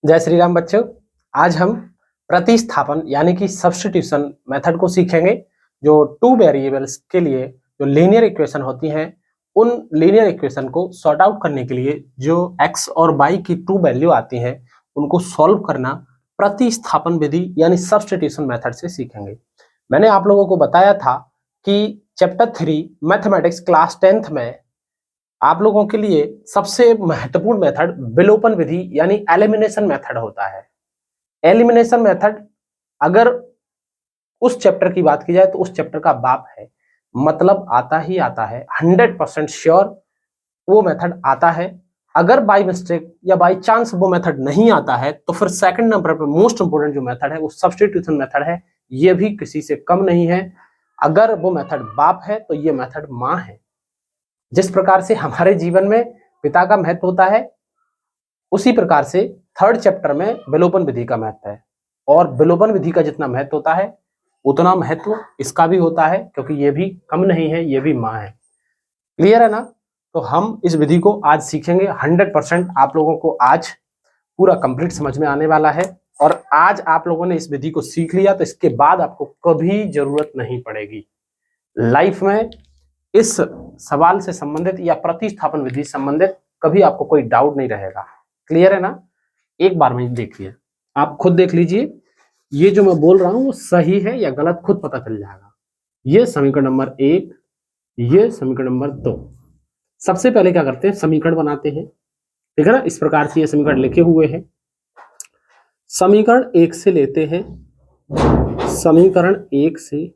जय श्री राम बच्चों। आज हम प्रतिस्थापन यानी कि सब्स्टिट्यूशन मेथड को सीखेंगे। जो टू वेरिएबल्स के लिए जो लीनियर इक्वेशन होती हैं, उन लीनियर इक्वेशन को सॉर्ट आउट करने के लिए जो x और y की ट्रू वैल्यू आती हैं, उनको सॉल्व करना प्रतिस्थापन विधि यानी सब्स्टिट्यूशन मेथड से सीखेंगे। मैंने आप लोगों को बताया था कि चैप्टर 3 मैथमेटिक्स क्लास 10th में आप लोगों के लिए सबसे महत्वपूर्ण मेथड विलोपन विधि यानी एलिमिनेशन मेथड होता है। एलिमिनेशन मेथड अगर उस चैप्टर की बात की जाए तो उस चैप्टर का बाप है, मतलब आता ही आता है, 100% श्योर वो मेथड आता है। अगर बाय मिस्टेक या बाय चांस वो मेथड नहीं आता है तो फिर सेकंड नंबर पर मोस्ट इंपोर्टेंट जो मेथड है वो सब्स्टिट्यूशन मेथड है। ये भी किसी से कम नहीं है। अगर वो मेथड बाप है तो ये मेथड माँ है। जिस प्रकार से हमारे जीवन में पिता का महत्व होता है, उसी प्रकार से थर्ड चैप्टर में विलोपन विधि का महत्व है। और विलोपन विधि का जितना महत्व होता है उतना महत्व इसका भी होता है, क्योंकि ये भी कम नहीं है, ये भी माँ है। क्लियर है ना? तो हम इस विधि को आज सीखेंगे। 100% आप लोगों को आज पूरा कंप्लीट समझ में आने वाला है। और आज आप लोगों ने इस विधि को सीख लिया तो इसके बाद आपको कभी जरूरत नहीं पड़ेगी लाइफ में इस सवाल से संबंधित या प्रतिस्थापन विधि संबंधित कभी आपको कोई डाउट नहीं रहेगा। क्लियर है ना? एक बार में देखिए, आप खुद देख लीजिए, ये जो मैं बोल रहा हूं वो सही है या गलत खुद पता चल जाएगा। ये समीकरण नंबर 1, ये समीकरण नंबर 2। सबसे पहले क्या करते हैं, समीकरण बनाते हैं। ठीक है ना? इस प्रकार से ये समीकरण लिखे हुए हैं। समीकरण 1 से लेते हैं, समीकरण 1 से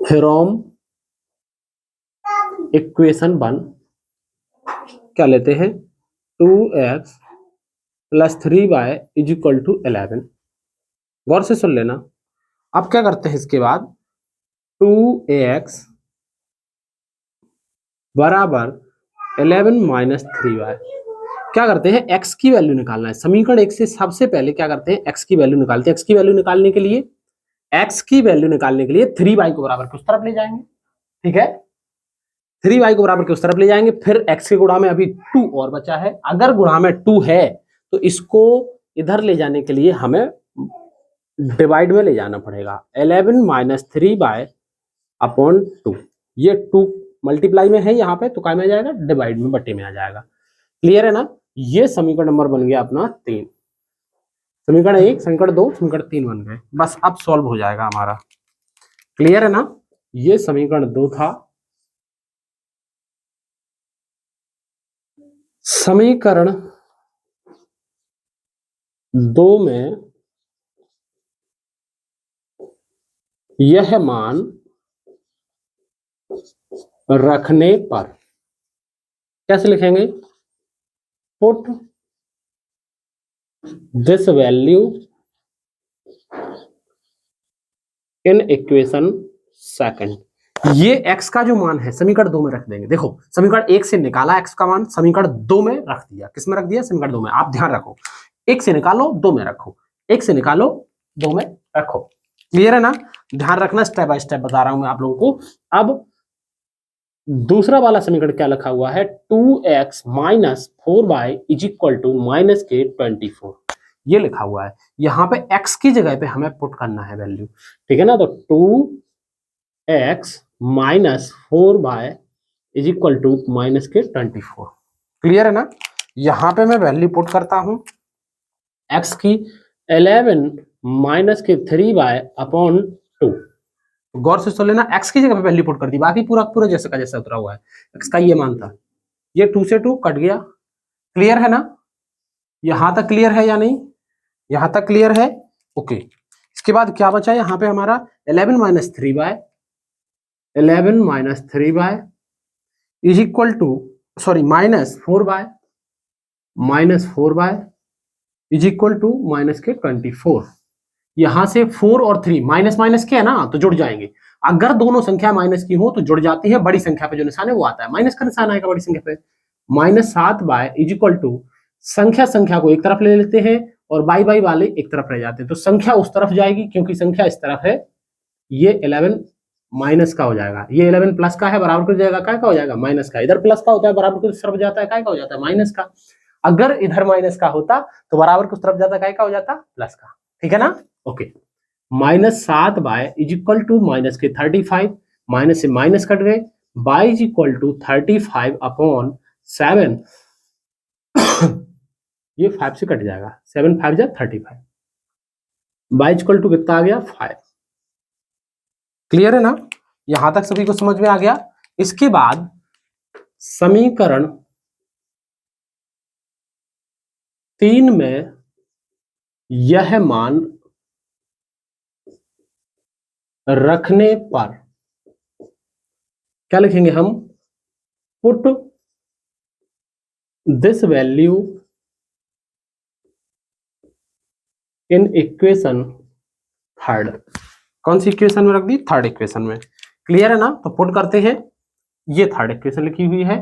फ्रॉम इक्वेशन 1 क्या लेते हैं, 2x + 3y = 11। गौर से सुन लेना। अब क्या करते हैं इसके बाद, 2x बराबर 11 - 3y। क्या करते हैं, x की वैल्यू निकालना है। समीकरण 1 से सबसे पहले क्या करते हैं, x की वैल्यू निकालते हैं। x की वैल्यू निकालने के लिए 3y को बराबर के उस तरफ ले जाएंगे। ठीक है, 3y को बराबर के उस तरफ ले जाएंगे। फिर x के गुणा में अभी 2 और बचा है। अगर गुणा में 2 है तो इसको इधर ले जाने के लिए हमें डिवाइड में ले जाना पड़ेगा। 11 - 3y/2। ये 2 मल्टीप्लाई में है यहाँ पे, तो क्या में आ जाएगा, डिवाइड में, बट्टे में आ जाएगा। क्लियर है ना? ये समीकरण नंबर बन गया अपना 3। समीकरण 1, समीकरण 2, समीकरण 3 बन गए। बस अब सॉल्व हो जाएगा हमारा। क्लियर है ना? ये समीकरण 2 था। समीकरण 2 में यह मान रखने पर कैसे लिखेंगे, put this value in equation second. ये x का जो मान है समीकरण 2 में रख देंगे। देखो, समीकरण 1 से निकाला x का मान, समीकरण 2 में रख दिया। किस में रख दिया, समीकरण 2 में। आप ध्यान रखो, 1 से निकालो 2 में रखो, 1 से निकालो 2 में रखो। क्लियर है ना? ध्यान रखना, स्टेप बाय स्टेप बता रहा हूं मैं आप लोगों को। अब दूसरा वाला समीकरण क्या लिखा हुआ है, 2x - 4y = -k24। ये लिखा हुआ है। यहाँ पे x की जगह पे हमें पुट करना है वैल्यू। ठीक है ना? तो 2x - 4y = -k24। क्लियर है ना? यहाँ पे मैं वैल्यू पुट करता हूं x की 11 - 3y/2। गौर से सुन लेना, x की जगह पे वैल्यू पुट कर दी, बाकी पूरा पूरा जैसे का जैसा उतरा हुआ है। x का ये मान था, ये 2 से 2 कट गया। क्लियर है ना? यहां तक क्लियर है या नहीं? यहां तक क्लियर है? ओके। इसके बाद क्या बचा यहाँ पे हमारा, 11 - 3y, 11 - 3y = sorry -4y, -4y = -k24। यहां से 4 और 3 माइनस माइनस के है ना, तो जुड़ जाएंगे। अगर दोनों संख्या माइनस की हो तो जुड़ जाती है। बड़ी संख्या पे जो निशान है वो आता है, माइनस का निशान आएगा बड़ी संख्या पे। -7y संख्या को एक तरफ ले लेते हैं और बाई वाले एक तरफ रह जाते हैं, तो संख्या उस तरफ जाएगी क्योंकि संख्या इस तरफ है। ये 11 माइनस का हो जाएगा, ये 11 प्लस का है, बराबर कर जाएगा, क्या का हो जाएगा, माइनस का। इधर प्लस का होता है, बराबर किस तरफ जाता है, क्या का हो जाता है, माइनस का। अगर इधर माइनस का होता तो बराबर किस तरफ जाता, काय का हो जाता, प्लस का। ठीक है ना, okay. -7 by is equal to minus के 35, माइनस से माइनस कट गए, by is equal to 35 upon 7 ये 5 से कट जाएगा, 7 5 जा 35, बाय इक्वल टू कितना आ गया 5। क्लियर है ना, यहां तक सभी को समझ में आ गया। इसके बाद समीकरण 3 में यह मान रखने पर क्या लिखेंगे हम, put this value in equation third. कौन सी इक्वेशन में रख दी, थर्ड इक्वेशन में। क्लियर है ना, तो पुट करते हैं, ये थर्ड इक्वेशन लिखी हुई है,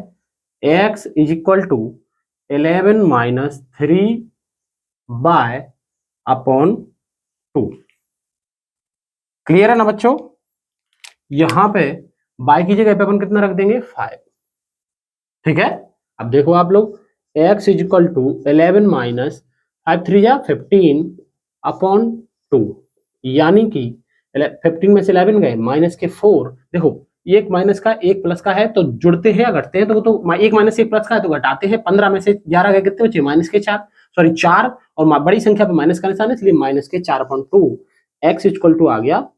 x is equal to 11 minus 3 by upon 2। Clear है ना बच्चों, यहां पे बाय की जगह पे अपन कितना रख देंगे 5। ठीक है, अब देखो आप लोग, x is equal to 11 minus 5 3 या 15 अपॉन 2, यानी कि 15 में से 11 गए, माइनस के 4। देखो एक माइनस का एक प्लस का है तो जुड़ते हैं या घटते हैं, तो वो तो एक माइनस एक प्लस का है तो घटाते हैं। 15 में से 11 गए, कितने बचे, माइनस के 4, सॉरी 4, और बड़ी संख्या पे माइनस का निशान है इसलिए माइनस के 4/2। x इक्वल टू आ गया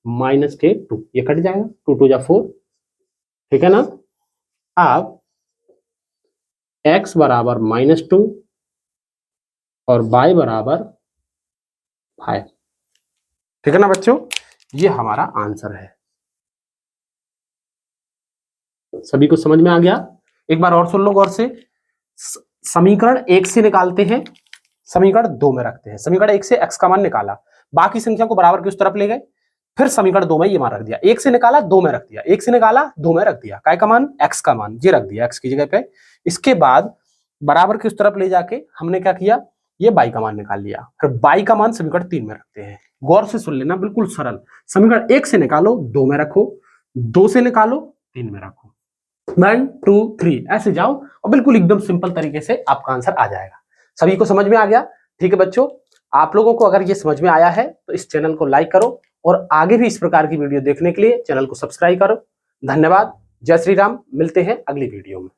माइनस के 2, ये कट जाएगा, 2 2 जा 4। ठीक है ना, अब x बराबर -2 और y बराबर 5। ठीक है ना बच्चों, ये हमारा आंसर है। सभी को समझ में आ गया, एक बार और सुन लो गौर से। समीकरण 1 से निकालते हैं, समीकरण 2 में रखते हैं। समीकरण 1 से x का मान निकाला, बाकी संख्या को बराबर की उस तरफ ले गए, फिर समीकरण 2 में ये मान रख दिया। 1 से निकाला 2 में रख दिया, 1 से निकाला 2 में रख दिया, काय का मान, x का मान, ये रख दिया x की जगह पे। इसके बाद बराबर की उस तरफ ले जाके हमने क्या किया, ये y का मान निकाल लिया, फिर y का मान समीकरण 3 में रखते हैं। गौर से सुन लेना, बिल्कुल सरल। समीकरण 1 से निकालो 2 में रखो, 2 से निकालो 3 में रखो, 1 2 3 ऐसे जाओ और बिल्कुल एकदम सिंपल तरीके से आपका आंसर आ जाएगा। सभी को समझ में आ गया। ठीक है बच्चों, आप लोगों को अगर ये समझ में आया है तो इस चैनल को लाइक करो और आगे भी इस प्रकार की वीडियो देखने के लिए चैनल को सब्सक्राइब करो। धन्यवाद, जय श्री राम, मिलते हैं अगली वीडियो में।